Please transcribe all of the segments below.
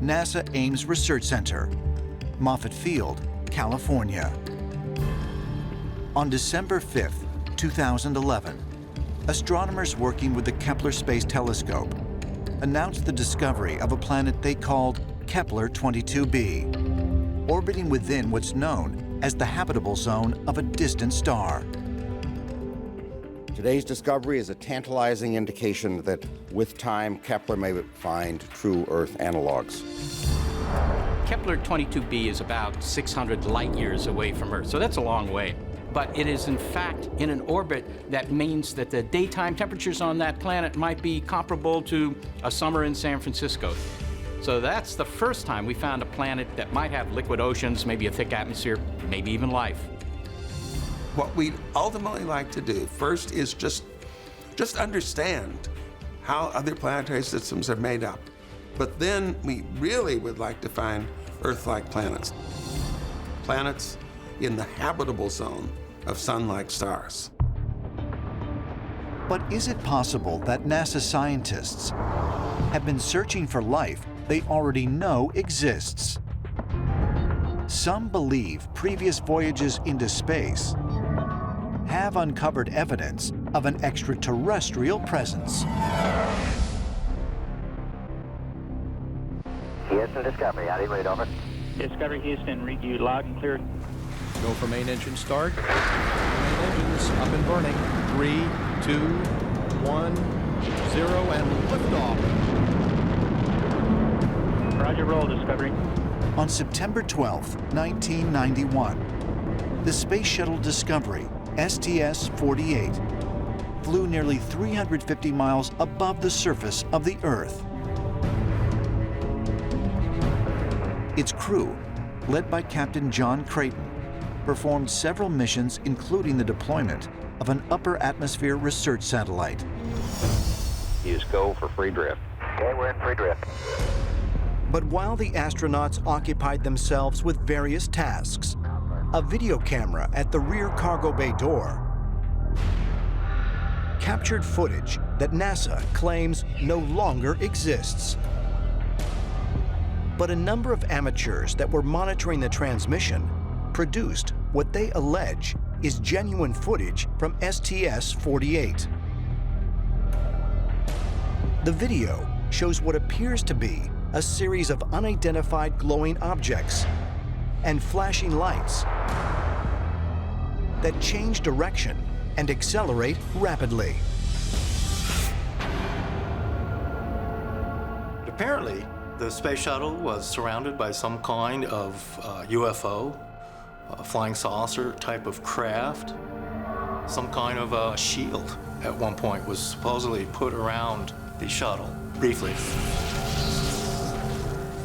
NASA Ames Research Center, Moffett Field, California. On December 5th, 2011, astronomers working with the Kepler Space Telescope announced the discovery of a planet they called Kepler-22b, orbiting within what's known as the habitable zone of a distant star. Today's discovery is a tantalizing indication that, with time, Kepler may find true Earth analogs. Kepler-22b is about 600 light years away from Earth, so that's a long way. But it is, in fact, in an orbit that means that the daytime temperatures on that planet might be comparable to a summer in San Francisco. So that's the first time we found a planet that might have liquid oceans, maybe a thick atmosphere, maybe even life. What we'd ultimately like to do first is just understand how other planetary systems are made up. But then we really would like to find Earth-like planets. Planets in the habitable zone of sun-like stars. But is it possible that NASA scientists have been searching for life they already know exists? Some believe previous voyages into space have uncovered evidence of an extraterrestrial presence. Houston, Discovery, how do you read, over? Discovery, Houston, read you loud and clear. Go for main engine start. Main engines up and burning. 3, 2, 1, 0, and liftoff. Roger, roll, Discovery. On September 12, 1991, the Space Shuttle Discovery, STS-48, flew nearly 350 miles above the surface of the Earth. Its crew, led by Captain John Creighton, performed several missions, including the deployment of an upper atmosphere research satellite. Use go for free drift. Okay, we're in free drift. But while the astronauts occupied themselves with various tasks, a video camera at the rear cargo bay door captured footage that NASA claims no longer exists. But a number of amateurs that were monitoring the transmission produced what they allege is genuine footage from STS-48. The video shows what appears to be a series of unidentified glowing objects and flashing lights that change direction and accelerate rapidly. Apparently, the space shuttle was surrounded by some kind of UFO, a flying saucer type of craft. Some kind of a shield at one point was supposedly put around the shuttle, briefly.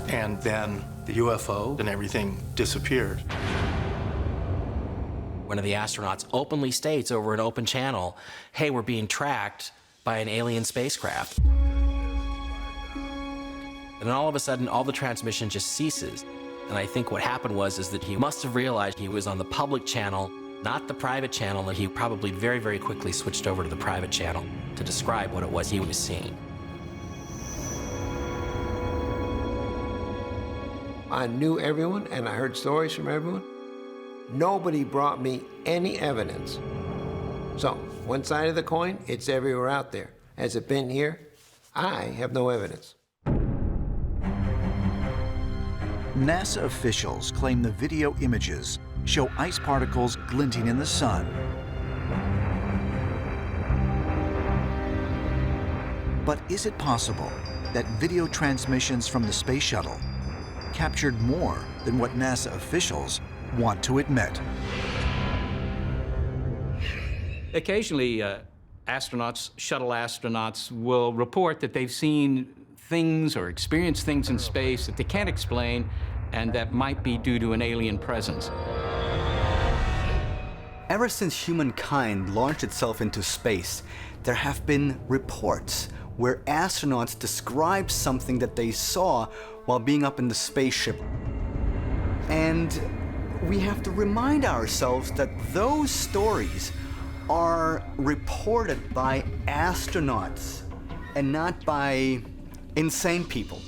And then the UFO and everything disappeared. One of the astronauts openly states over an open channel, hey, we're being tracked by an alien spacecraft. And then all of a sudden, all the transmission just ceases. And I think what happened is that he must have realized he was on the public channel, not the private channel, and he probably very, very quickly switched over to the private channel to describe what it was he was seeing. I knew everyone, and I heard stories from everyone. Nobody brought me any evidence. So, one side of the coin, it's everywhere out there. Has it been here? I have no evidence. NASA officials claim the video images show ice particles glinting in the sun. But is it possible that video transmissions from the space shuttle captured more than what NASA officials want to admit? Occasionally, shuttle astronauts will report that they've seen things or experienced things in space that they can't explain and that might be due to an alien presence. Ever since humankind launched itself into space, there have been reports where astronauts describe something that they saw while being up in the spaceship. And we have to remind ourselves that those stories are reported by astronauts and not by insane people.